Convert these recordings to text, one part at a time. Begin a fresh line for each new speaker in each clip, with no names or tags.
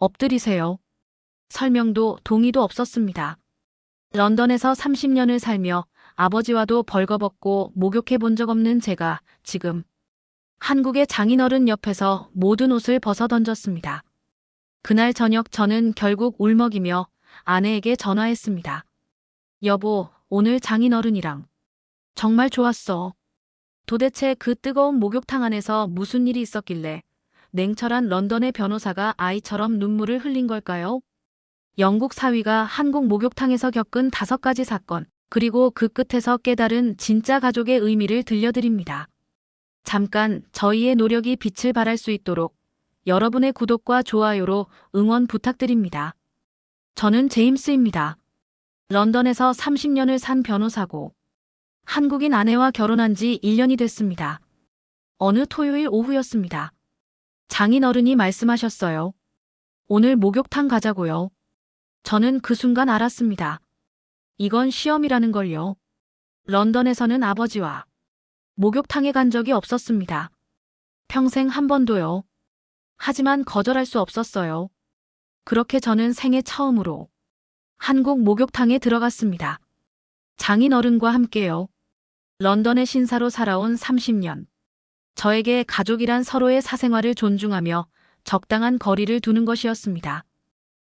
엎드리세요. 설명도 동의도 없었습니다. 런던에서 30년을 살며 아버지와도 벌거벗고 목욕해 본 적 없는 제가 지금 한국의 장인어른 옆에서 모든 옷을 벗어 던졌습니다. 그날 저녁 저는 결국 울먹이며 아내에게 전화했습니다. 여보, 오늘 장인어른이랑 정말 좋았어. 도대체 그 뜨거운 목욕탕 안에서 무슨 일이 있었길래 냉철한 런던의 변호사가 아이처럼 눈물을 흘린 걸까요? 영국 사위가 한국 목욕탕에서 겪은 5가지 사건, 그리고 그 끝에서 깨달은 진짜 가족의 의미를 들려드립니다. 잠깐 저희의 노력이 빛을 발할 수 있도록 여러분의 구독과 좋아요로 응원 부탁드립니다. 저는 제임스입니다. 런던에서 30년을 산 변호사고 한국인 아내와 결혼한 지 1년이 됐습니다. 어느 토요일 오후였습니다. 장인어른이 말씀하셨어요. 오늘 목욕탕 가자고요. 저는 그 순간 알았습니다. 이건 시험이라는 걸요. 런던에서는 아버지와 목욕탕에 간 적이 없었습니다. 평생 한 번도요. 하지만 거절할 수 없었어요. 그렇게 저는 생애 처음으로 한국 목욕탕에 들어갔습니다. 장인어른과 함께요. 런던의 신사로 살아온 30년. 저에게 가족이란 서로의 사생활을 존중하며 적당한 거리를 두는 것이었습니다.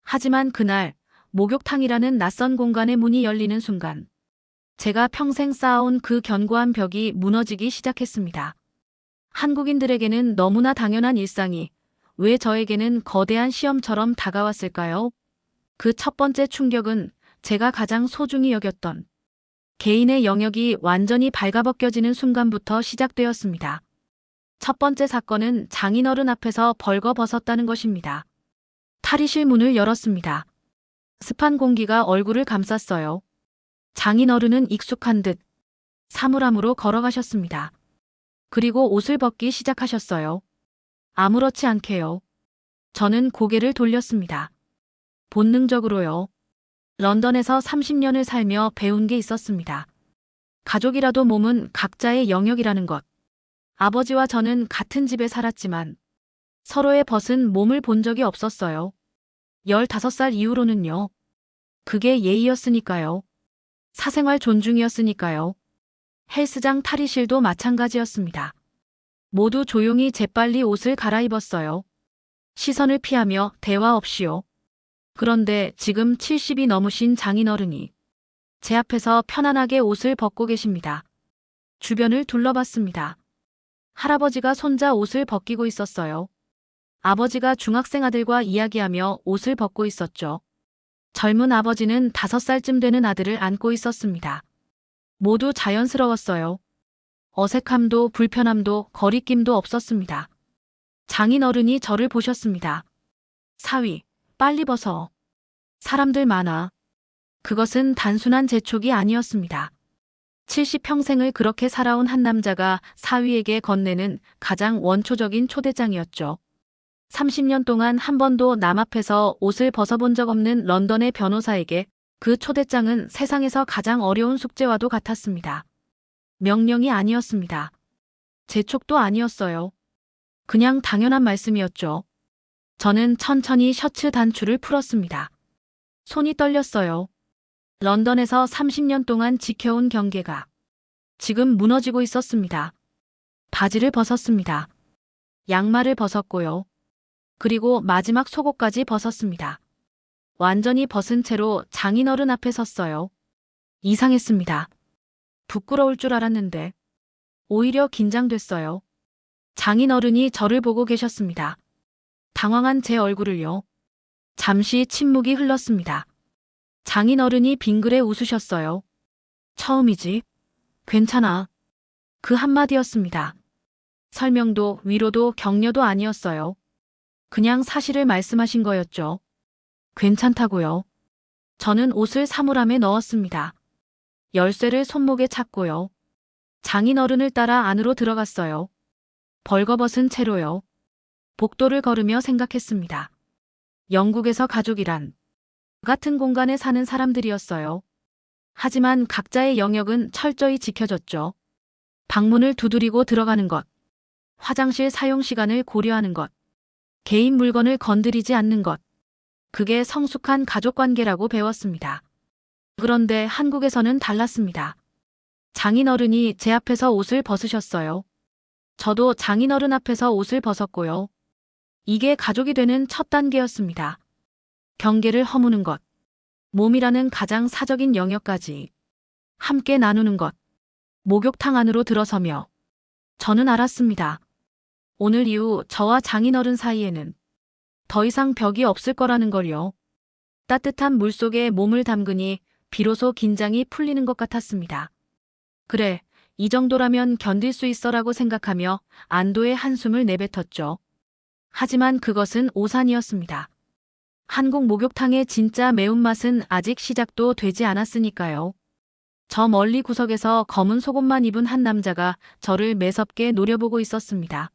하지만 그날 목욕탕이라는 낯선 공간의 문이 열리는 순간 제가 평생 쌓아온 그 견고한 벽이 무너지기 시작했습니다. 한국인들에게는 너무나 당연한 일상이 왜 저에게는 거대한 시험처럼 다가왔을까요? 그 첫 번째 충격은 제가 가장 소중히 여겼던 개인의 영역이 완전히 발가벗겨지는 순간부터 시작되었습니다. 첫 번째 사건은 장인어른 앞에서 벌거벗었다는 것입니다. 탈의실 문을 열었습니다. 습한 공기가 얼굴을 감쌌어요. 장인어른은 익숙한 듯 사물함으로 걸어가셨습니다. 그리고 옷을 벗기 시작하셨어요. 아무렇지 않게요. 저는 고개를 돌렸습니다. 본능적으로요. 런던에서 30년을 살며 배운 게 있었습니다. 가족이라도 몸은 각자의 영역이라는 것. 아버지와 저는 같은 집에 살았지만 서로의 벗은 몸을 본 적이 없었어요. 15살 이후로는요. 그게 예의였으니까요. 사생활 존중이었으니까요. 헬스장 탈의실도 마찬가지였습니다. 모두 조용히 재빨리 옷을 갈아입었어요. 시선을 피하며 대화 없이요. 그런데 지금 70이 넘으신 장인어른이 제 앞에서 편안하게 옷을 벗고 계십니다. 주변을 둘러봤습니다. 할아버지가 손자 옷을 벗기고 있었어요. 아버지가 중학생 아들과 이야기하며 옷을 벗고 있었죠. 젊은 아버지는 5살쯤 되는 아들을 안고 있었습니다. 모두 자연스러웠어요. 어색함도 불편함도 거리낌도 없었습니다. 장인어른이 저를 보셨습니다. 사위, 빨리 벗어. 사람들 많아. 그것은 단순한 재촉이 아니었습니다. 70평생을 그렇게 살아온 한 남자가 사위에게 건네는 가장 원초적인 초대장이었죠. 30년 동안 한 번도 남 앞에서 옷을 벗어본 적 없는 런던의 변호사에게 그 초대장은 세상에서 가장 어려운 숙제와도 같았습니다. 명령이 아니었습니다. 재촉도 아니었어요. 그냥 당연한 말씀이었죠. 저는 천천히 셔츠 단추를 풀었습니다. 손이 떨렸어요. 런던에서 30년 동안 지켜온 경계가 지금 무너지고 있었습니다. 바지를 벗었습니다. 양말을 벗었고요. 그리고 마지막 속옷까지 벗었습니다. 완전히 벗은 채로 장인어른 앞에 섰어요. 이상했습니다. 부끄러울 줄 알았는데 오히려 긴장됐어요. 장인어른이 저를 보고 계셨습니다. 당황한 제 얼굴을요. 잠시 침묵이 흘렀습니다. 장인어른이 빙그레 웃으셨어요. 처음이지? 괜찮아. 그 한마디였습니다. 설명도 위로도 격려도 아니었어요. 그냥 사실을 말씀하신 거였죠. 괜찮다고요. 저는 옷을 사물함에 넣었습니다. 열쇠를 손목에 찼고요. 장인어른을 따라 안으로 들어갔어요. 벌거벗은 채로요. 복도를 걸으며 생각했습니다. 영국에서 가족이란 같은 공간에 사는 사람들이었어요. 하지만 각자의 영역은 철저히 지켜졌죠. 방문을 두드리고 들어가는 것, 화장실 사용 시간을 고려하는 것, 개인 물건을 건드리지 않는 것, 그게 성숙한 가족관계라고 배웠습니다. 그런데 한국에서는 달랐습니다. 장인어른이 제 앞에서 옷을 벗으셨어요. 저도 장인어른 앞에서 옷을 벗었고요. 이게 가족이 되는 첫 단계였습니다. 경계를 허무는 것, 몸이라는 가장 사적인 영역까지 함께 나누는 것, 목욕탕 안으로 들어서며 저는 알았습니다. 오늘 이후 저와 장인어른 사이에는 더 이상 벽이 없을 거라는 걸요. 따뜻한 물속에 몸을 담그니 비로소 긴장이 풀리는 것 같았습니다. 그래, 이 정도라면 견딜 수 있어라고 생각하며 안도의 한숨을 내뱉었죠. 하지만 그것은 오산이었습니다. 한국 목욕탕의 진짜 매운맛은 아직 시작도 되지 않았으니까요. 저 멀리 구석에서 검은 속옷만 입은 한 남자가 저를 매섭게 노려보고 있었습니다.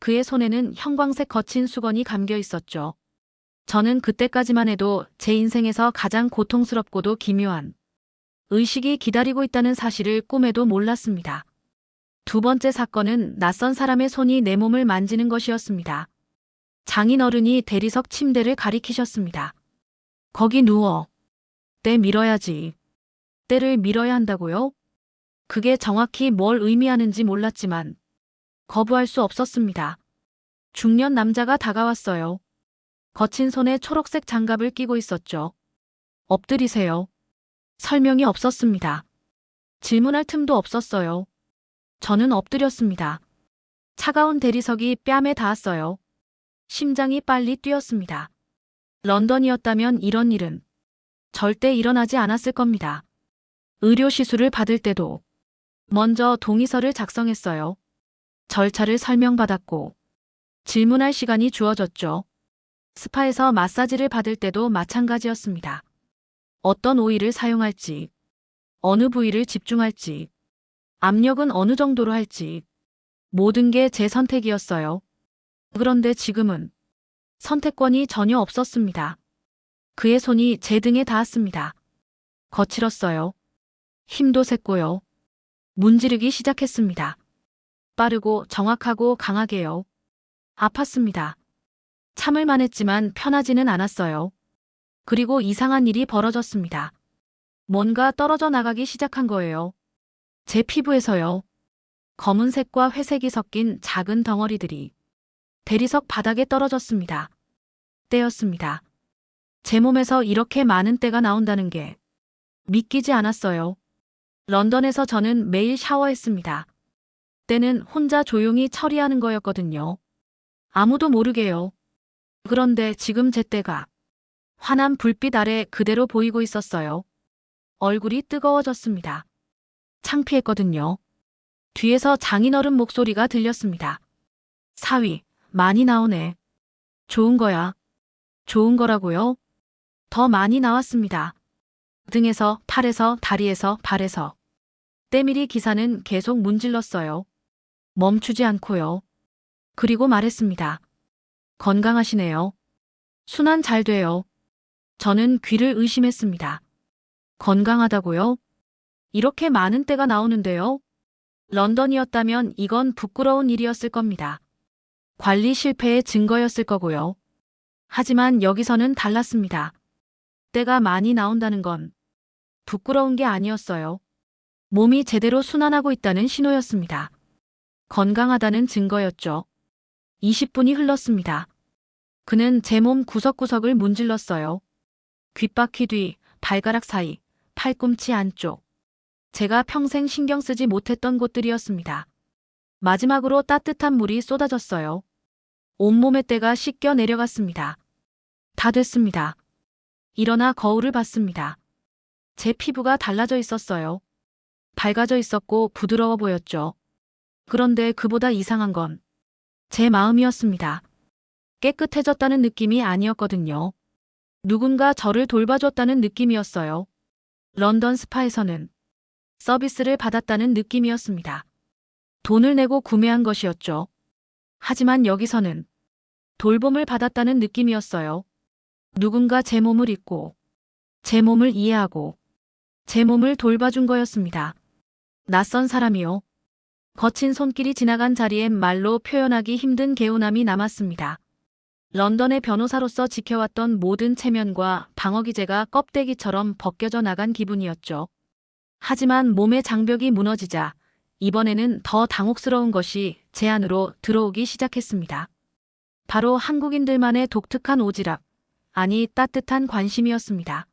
그의 손에는 형광색 거친 수건이 감겨 있었죠. 저는 그때까지만 해도 제 인생에서 가장 고통스럽고도 기묘한 의식이 기다리고 있다는 사실을 꿈에도 몰랐습니다. 두 번째 사건은 낯선 사람의 손이 내 몸을 만지는 것이었습니다. 장인어른이 대리석 침대를 가리키셨습니다. 거기 누워. 때 밀어야지. 때를 밀어야 한다고요? 그게 정확히 뭘 의미하는지 몰랐지만 거부할 수 없었습니다. 중년 남자가 다가왔어요. 거친 손에 초록색 장갑을 끼고 있었죠. 엎드리세요. 설명이 없었습니다. 질문할 틈도 없었어요. 저는 엎드렸습니다. 차가운 대리석이 뺨에 닿았어요. 심장이 빨리 뛰었습니다. 런던이었다면 이런 일은 절대 일어나지 않았을 겁니다. 의료 시술을 받을 때도 먼저 동의서를 작성했어요. 절차를 설명받았고 질문할 시간이 주어졌죠. 스파에서 마사지를 받을 때도 마찬가지였습니다. 어떤 오일을 사용할지, 어느 부위를 집중할지, 압력은 어느 정도로 할지, 모든 게 제 선택이었어요. 그런데 지금은 선택권이 전혀 없었습니다. 그의 손이 제 등에 닿았습니다. 거칠었어요. 힘도 셌고요. 문지르기 시작했습니다. 빠르고 정확하고 강하게요. 아팠습니다. 참을만 했지만 편하지는 않았어요. 그리고 이상한 일이 벌어졌습니다. 뭔가 떨어져 나가기 시작한 거예요. 제 피부에서요. 검은색과 회색이 섞인 작은 덩어리들이 대리석 바닥에 떨어졌습니다. 때였습니다. 제 몸에서 이렇게 많은 때가 나온다는 게 믿기지 않았어요. 런던에서 저는 매일 샤워했습니다. 때는 혼자 조용히 처리하는 거였거든요. 아무도 모르게요. 그런데 지금 제 때가 환한 불빛 아래 그대로 보이고 있었어요. 얼굴이 뜨거워졌습니다. 창피했거든요. 뒤에서 장인어른 목소리가 들렸습니다. 사위, 많이 나오네. 좋은 거야. 좋은 거라고요? 더 많이 나왔습니다. 등에서, 팔에서, 다리에서, 발에서. 때밀이 기사는 계속 문질렀어요. 멈추지 않고요. 그리고 말했습니다. 건강하시네요. 순환 잘 돼요. 저는 귀를 의심했습니다. 건강하다고요? 이렇게 많은 때가 나오는데요. 런던이었다면 이건 부끄러운 일이었을 겁니다. 관리 실패의 증거였을 거고요. 하지만 여기서는 달랐습니다. 때가 많이 나온다는 건 부끄러운 게 아니었어요. 몸이 제대로 순환하고 있다는 신호였습니다. 건강하다는 증거였죠. 20분이 흘렀습니다. 그는 제 몸 구석구석을 문질렀어요. 귓바퀴 뒤, 발가락 사이, 팔꿈치 안쪽. 제가 평생 신경 쓰지 못했던 곳들이었습니다. 마지막으로 따뜻한 물이 쏟아졌어요. 온몸의 때가 씻겨 내려갔습니다. 다 됐습니다. 일어나 거울을 봤습니다. 제 피부가 달라져 있었어요. 밝아져 있었고 부드러워 보였죠. 그런데 그보다 이상한 건 제 마음이었습니다. 깨끗해졌다는 느낌이 아니었거든요. 누군가 저를 돌봐줬다는 느낌이었어요. 런던 스파에서는 서비스를 받았다는 느낌이었습니다. 돈을 내고 구매한 것이었죠. 하지만 여기서는 돌봄을 받았다는 느낌이었어요. 누군가 제 몸을 잊고, 제 몸을 이해하고, 제 몸을 돌봐준 거였습니다. 낯선 사람이요. 거친 손길이 지나간 자리엔 말로 표현하기 힘든 개운함이 남았습니다. 런던의 변호사로서 지켜왔던 모든 체면과 방어 기제가 껍데기처럼 벗겨져 나간 기분이었죠. 하지만 몸의 장벽이 무너지자 이번에는 더 당혹스러운 것이 제 안으로 들어오기 시작했습니다. 바로 한국인들만의 독특한 오지랖, 아니 따뜻한 관심이었습니다.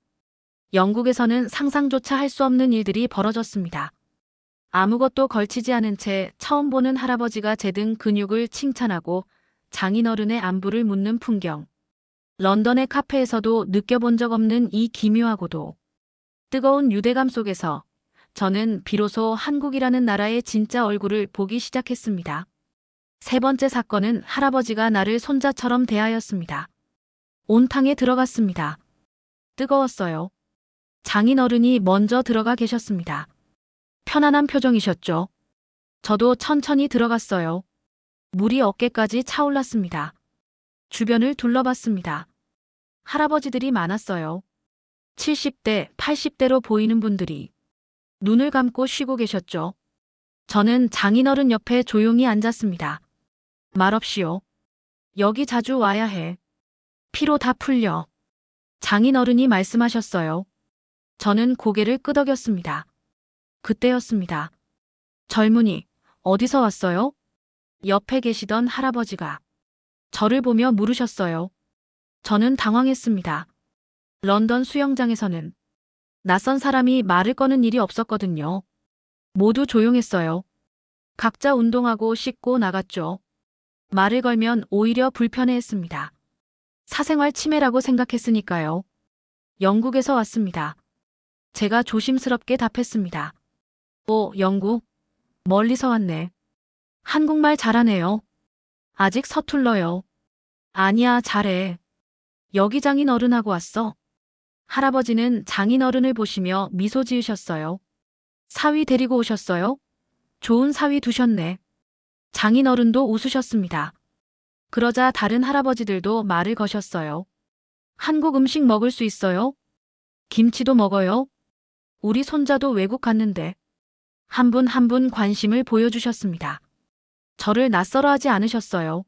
영국에서는 상상조차 할 수 없는 일들이 벌어졌습니다. 아무것도 걸치지 않은 채 처음 보는 할아버지가 제 등 근육을 칭찬하고 장인어른의 안부를 묻는 풍경. 런던의 카페에서도 느껴본 적 없는 이 기묘하고도 뜨거운 유대감 속에서 저는 비로소 한국이라는 나라의 진짜 얼굴을 보기 시작했습니다. 세 번째 사건은 할아버지가 나를 손자처럼 대하였습니다. 온탕에 들어갔습니다. 뜨거웠어요. 장인어른이 먼저 들어가 계셨습니다. 편안한 표정이셨죠. 저도 천천히 들어갔어요. 물이 어깨까지 차올랐습니다. 주변을 둘러봤습니다. 할아버지들이 많았어요. 70대, 80대로 보이는 분들이 눈을 감고 쉬고 계셨죠. 저는 장인어른 옆에 조용히 앉았습니다. 말없이요. 여기 자주 와야 해. 피로 다 풀려. 장인어른이 말씀하셨어요. 저는 고개를 끄덕였습니다. 그때였습니다. 젊은이, 어디서 왔어요? 옆에 계시던 할아버지가 저를 보며 물으셨어요. 저는 당황했습니다. 런던 수영장에서는 낯선 사람이 말을 꺼는 일이 없었거든요. 모두 조용했어요. 각자 운동하고 씻고 나갔죠. 말을 걸면 오히려 불편해했습니다. 사생활 침해라고 생각했으니까요. 영국에서 왔습니다. 제가 조심스럽게 답했습니다. 오, 영국? 멀리서 왔네. 한국말 잘하네요. 아직 서툴러요. 아니야, 잘해. 여기 장인어른하고 왔어. 할아버지는 장인어른을 보시며 미소 지으셨어요. 사위 데리고 오셨어요? 좋은 사위 두셨네. 장인어른도 웃으셨습니다. 그러자 다른 할아버지들도 말을 거셨어요. 한국 음식 먹을 수 있어요? 김치도 먹어요? 우리 손자도 외국 갔는데. 한 분 한 분 관심을 보여주셨습니다. 저를 낯설어하지 않으셨어요.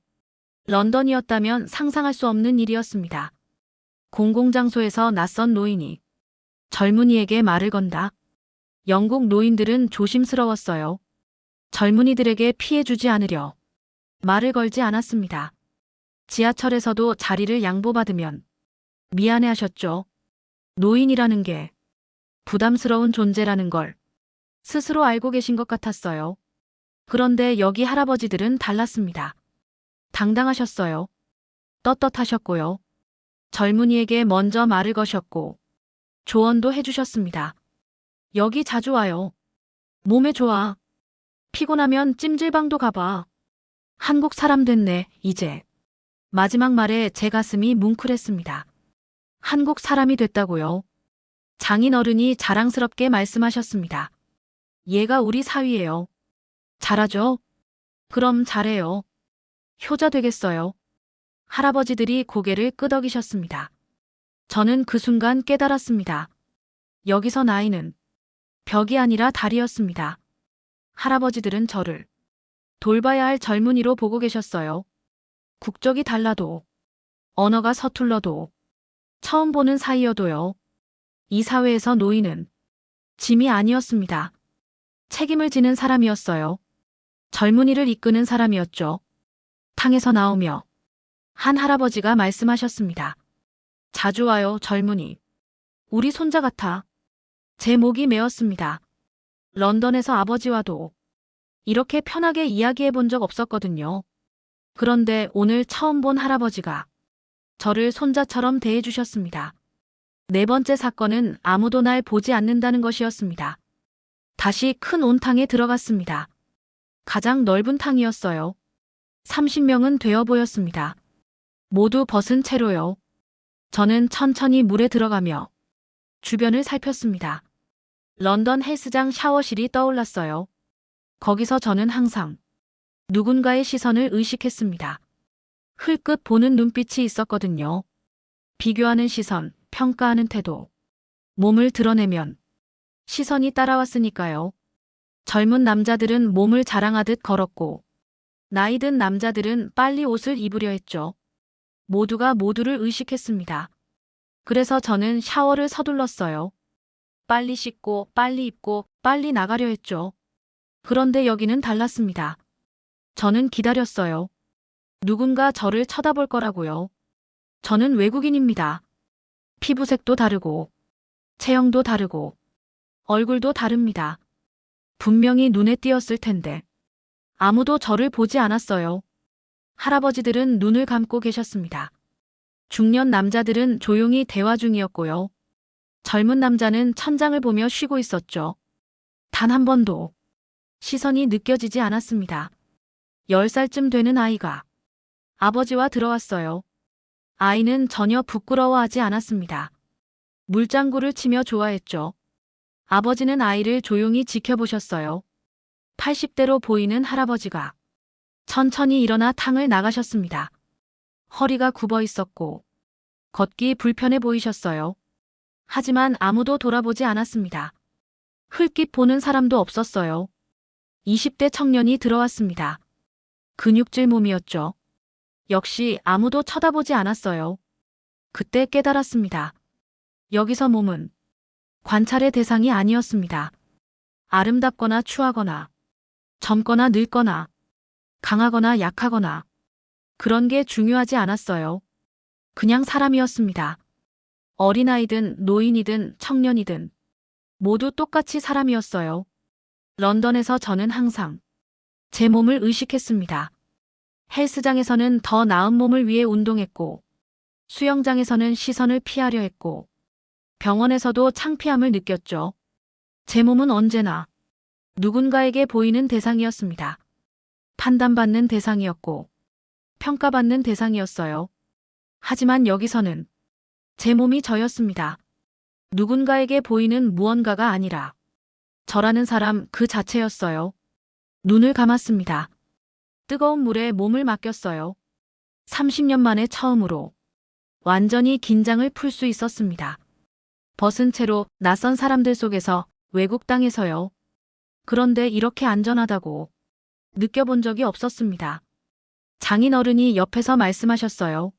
런던이었다면 상상할 수 없는 일이었습니다. 공공장소에서 낯선 노인이 젊은이에게 말을 건다. 영국 노인들은 조심스러웠어요. 젊은이들에게 피해 주지 않으려 말을 걸지 않았습니다. 지하철에서도 자리를 양보받으면 미안해하셨죠. 노인이라는 게 부담스러운 존재라는 걸 스스로 알고 계신 것 같았어요. 그런데 여기 할아버지들은 달랐습니다. 당당하셨어요. 떳떳하셨고요. 젊은이에게 먼저 말을 거셨고 조언도 해주셨습니다. 여기 자주 와요. 몸에 좋아. 피곤하면 찜질방도 가봐. 한국 사람 됐네, 이제. 마지막 말에 제 가슴이 뭉클했습니다. 한국 사람이 됐다고요. 장인어른이 자랑스럽게 말씀하셨습니다. 얘가 우리 사위예요. 잘하죠? 그럼 잘해요. 효자 되겠어요. 할아버지들이 고개를 끄덕이셨습니다. 저는 그 순간 깨달았습니다. 여기서 나이는 벽이 아니라 다리였습니다. 할아버지들은 저를 돌봐야 할 젊은이로 보고 계셨어요. 국적이 달라도, 언어가 서툴러도, 처음 보는 사이여도요. 이 사회에서 노인은 짐이 아니었습니다. 책임을 지는 사람이었어요. 젊은이를 이끄는 사람이었죠. 탕에서 나오며 한 할아버지가 말씀하셨습니다. 자주 와요, 젊은이. 우리 손자 같아. 제 목이 메었습니다. 런던에서 아버지와도 이렇게 편하게 이야기해 본 적 없었거든요. 그런데 오늘 처음 본 할아버지가 저를 손자처럼 대해 주셨습니다. 네 번째 사건은 아무도 날 보지 않는다는 것이었습니다. 다시 큰 온탕에 들어갔습니다. 가장 넓은 탕이었어요. 30명은 되어 보였습니다. 모두 벗은 채로요. 저는 천천히 물에 들어가며 주변을 살폈습니다. 런던 헬스장 샤워실이 떠올랐어요. 거기서 저는 항상 누군가의 시선을 의식했습니다. 흘끗 보는 눈빛이 있었거든요. 비교하는 시선, 평가하는 태도. 몸을 드러내면 시선이 따라왔으니까요. 젊은 남자들은 몸을 자랑하듯 걸었고 나이 든 남자들은 빨리 옷을 입으려 했죠. 모두가 모두를 의식했습니다. 그래서 저는 샤워를 서둘렀어요. 빨리 씻고, 빨리 입고, 빨리 나가려 했죠. 그런데 여기는 달랐습니다. 저는 기다렸어요. 누군가 저를 쳐다볼 거라고요. 저는 외국인입니다. 피부색도 다르고, 체형도 다르고, 얼굴도 다릅니다. 분명히 눈에 띄었을 텐데. 아무도 저를 보지 않았어요. 할아버지들은 눈을 감고 계셨습니다. 중년 남자들은 조용히 대화 중이었고요. 젊은 남자는 천장을 보며 쉬고 있었죠. 단 한 번도 시선이 느껴지지 않았습니다. 10살쯤 되는 아이가 아버지와 들어왔어요. 아이는 전혀 부끄러워하지 않았습니다. 물장구를 치며 좋아했죠. 아버지는 아이를 조용히 지켜보셨어요. 80대로 보이는 할아버지가 천천히 일어나 탕을 나가셨습니다. 허리가 굽어 있었고 걷기 불편해 보이셨어요. 하지만 아무도 돌아보지 않았습니다. 흘낏 보는 사람도 없었어요. 20대 청년이 들어왔습니다. 근육질 몸이었죠. 역시 아무도 쳐다보지 않았어요. 그때 깨달았습니다. 여기서 몸은 관찰의 대상이 아니었습니다. 아름답거나 추하거나 젊거나 늙거나 강하거나 약하거나 그런 게 중요하지 않았어요. 그냥 사람이었습니다. 어린아이든 노인이든 청년이든 모두 똑같이 사람이었어요. 런던에서 저는 항상 제 몸을 의식했습니다. 헬스장에서는 더 나은 몸을 위해 운동했고, 수영장에서는 시선을 피하려 했고, 병원에서도 창피함을 느꼈죠. 제 몸은 언제나 누군가에게 보이는 대상이었습니다. 판단받는 대상이었고, 평가받는 대상이었어요. 하지만 여기서는 제 몸이 저였습니다. 누군가에게 보이는 무언가가 아니라 저라는 사람 그 자체였어요. 눈을 감았습니다. 뜨거운 물에 몸을 맡겼어요. 30년 만에 처음으로 완전히 긴장을 풀 수 있었습니다. 벗은 채로 낯선 사람들 속에서 외국 땅에서요. 그런데 이렇게 안전하다고 느껴본 적이 없었습니다. 장인어른이 옆에서 말씀하셨어요.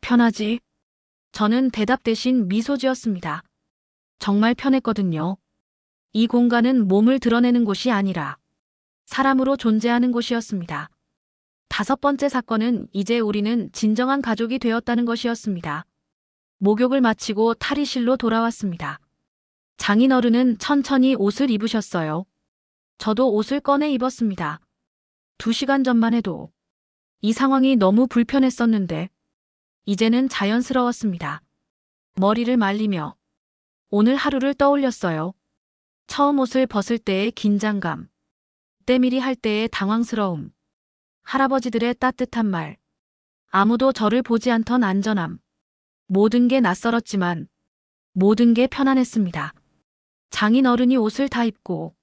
편하지? 저는 대답 대신 미소 지었습니다. 정말 편했거든요. 이 공간은 몸을 드러내는 곳이 아니라 사람으로 존재하는 곳이었습니다. 5번째 사건은 이제 우리는 진정한 가족이 되었다는 것이었습니다. 목욕을 마치고 탈의실로 돌아왔습니다. 장인어른은 천천히 옷을 입으셨어요. 저도 옷을 꺼내 입었습니다. 2시간 전만 해도 이 상황이 너무 불편했었는데 이제는 자연스러웠습니다. 머리를 말리며 오늘 하루를 떠올렸어요. 처음 옷을 벗을 때의 긴장감, 때밀이 할 때의 당황스러움, 할아버지들의 따뜻한 말, 아무도 저를 보지 않던 안전함. 모든 게 낯설었지만 모든 게 편안했습니다. 장인어른이 옷을 다 입고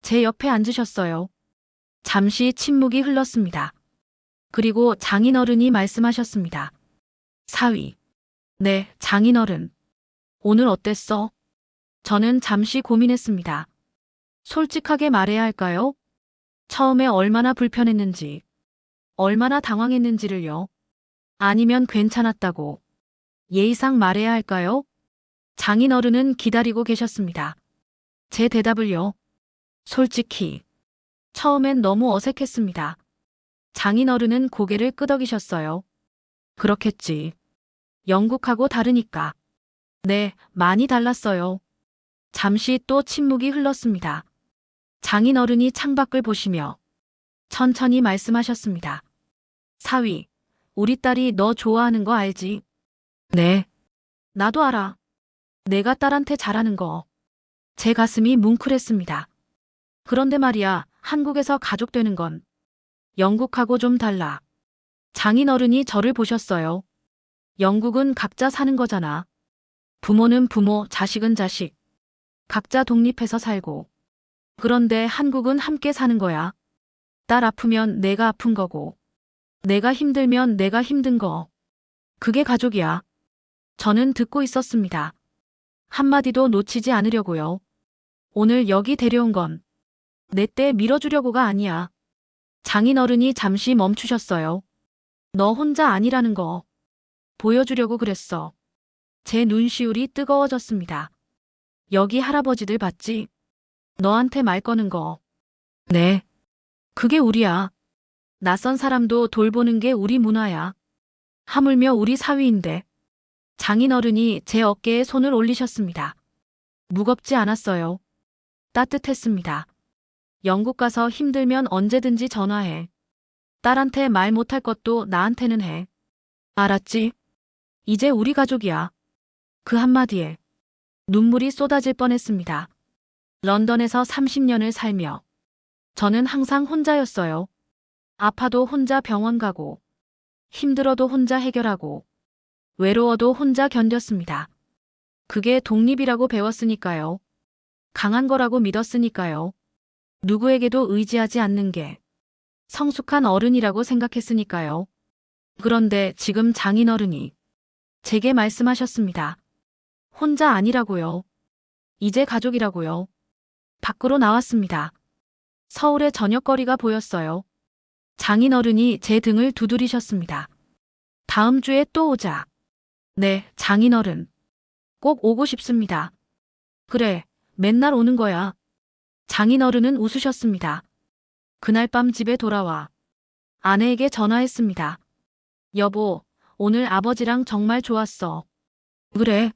제 옆에 앉으셨어요. 잠시 침묵이 흘렀습니다. 그리고 장인어른이 말씀하셨습니다. 사위. 네, 장인어른. 오늘 어땠어? 저는 잠시 고민했습니다. 솔직하게 말해야 할까요? 처음에 얼마나 불편했는지, 얼마나 당황했는지를요. 아니면 괜찮았다고 예의상 말해야 할까요? 장인어른은 기다리고 계셨습니다. 제 대답을요. 솔직히 처음엔 너무 어색했습니다. 장인어른은 고개를 끄덕이셨어요. 그렇겠지. 영국하고 다르니까. 네, 많이 달랐어요. 잠시 또 침묵이 흘렀습니다. 장인어른이 창밖을 보시며 천천히 말씀하셨습니다. 사위, 우리 딸이 너 좋아하는 거 알지? 네. 나도 알아. 내가 딸한테 잘하는 거. 제 가슴이 뭉클했습니다. 그런데 말이야, 한국에서 가족 되는 건 영국하고 좀 달라. 장인어른이 저를 보셨어요. 영국은 각자 사는 거잖아. 부모는 부모, 자식은 자식. 각자 독립해서 살고. 그런데 한국은 함께 사는 거야. 딸 아프면 내가 아픈 거고. 내가 힘들면 내가 힘든 거. 그게 가족이야. 저는 듣고 있었습니다. 한마디도 놓치지 않으려고요. 오늘 여기 데려온 건 내 때 밀어주려고가 아니야. 장인어른이 잠시 멈추셨어요. 너 혼자 아니라는 거. 보여주려고 그랬어. 제 눈시울이 뜨거워졌습니다. 여기 할아버지들 봤지? 너한테 말 거는 거. 네. 그게 우리야. 낯선 사람도 돌보는 게 우리 문화야. 하물며 우리 사위인데. 장인어른이 제 어깨에 손을 올리셨습니다. 무겁지 않았어요. 따뜻했습니다. 영국 가서 힘들면 언제든지 전화해. 딸한테 말 못할 것도 나한테는 해. 알았지? 이제 우리 가족이야. 그 한마디에 눈물이 쏟아질 뻔했습니다. 런던에서 30년을 살며 저는 항상 혼자였어요. 아파도 혼자 병원 가고, 힘들어도 혼자 해결하고, 외로워도 혼자 견뎠습니다. 그게 독립이라고 배웠으니까요. 강한 거라고 믿었으니까요. 누구에게도 의지하지 않는 게 성숙한 어른이라고 생각했으니까요. 그런데 지금 장인어른이 제게 말씀하셨습니다. 혼자 아니라고요. 이제 가족이라고요. 밖으로 나왔습니다. 서울의 저녁거리가 보였어요. 장인어른이 제 등을 두드리셨습니다. 다음 주에 또 오자. 네, 장인어른. 꼭 오고 싶습니다. 그래, 맨날 오는 거야. 장인어른은 웃으셨습니다. 그날 밤 집에 돌아와 아내에게 전화했습니다. 여보, 오늘 아버지랑 정말 좋았어. 그래,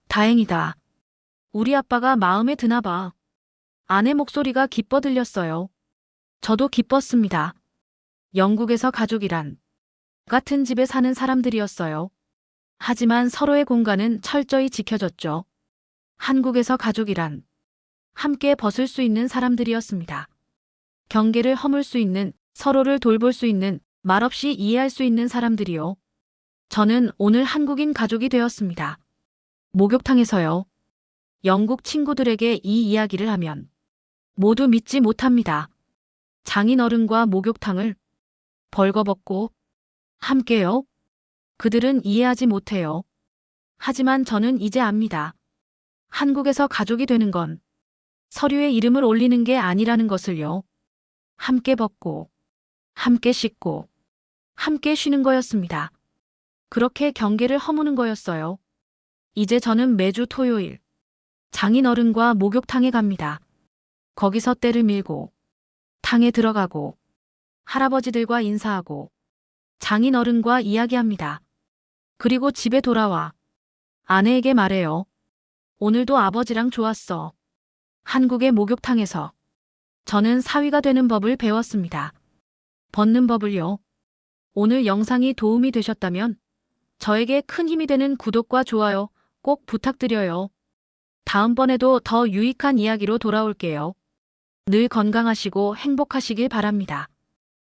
다행이다. 우리 아빠가 마음에 드나 봐. 아내 목소리가 기뻐 들렸어요. 저도 기뻤습니다. 영국에서 가족이란 같은 집에 사는 사람들이었어요. 하지만 서로의 공간은 철저히 지켜졌죠. 한국에서 가족이란 함께 벗을 수 있는 사람들이었습니다. 경계를 허물 수 있는, 서로를 돌볼 수 있는, 말없이 이해할 수 있는 사람들이요. 저는 오늘 한국인 가족이 되었습니다. 목욕탕에서요. 영국 친구들에게 이 이야기를 하면 모두 믿지 못합니다. 장인어른과 목욕탕을 벌거벗고 함께요? 그들은 이해하지 못해요. 하지만 저는 이제 압니다. 한국에서 가족이 되는 건 서류에 이름을 올리는 게 아니라는 것을요. 함께 벗고, 함께 씻고, 함께 쉬는 거였습니다. 그렇게 경계를 허무는 거였어요. 이제 저는 매주 토요일 장인어른과 목욕탕에 갑니다. 거기서 때를 밀고, 탕에 들어가고, 할아버지들과 인사하고, 장인어른과 이야기합니다. 그리고 집에 돌아와 아내에게 말해요. 오늘도 아버지랑 좋았어. 한국의 목욕탕에서 저는 사위가 되는 법을 배웠습니다. 벗는 법을요. 오늘 영상이 도움이 되셨다면 저에게 큰 힘이 되는 구독과 좋아요 꼭 부탁드려요. 다음번에도 더 유익한 이야기로 돌아올게요. 늘 건강하시고 행복하시길 바랍니다.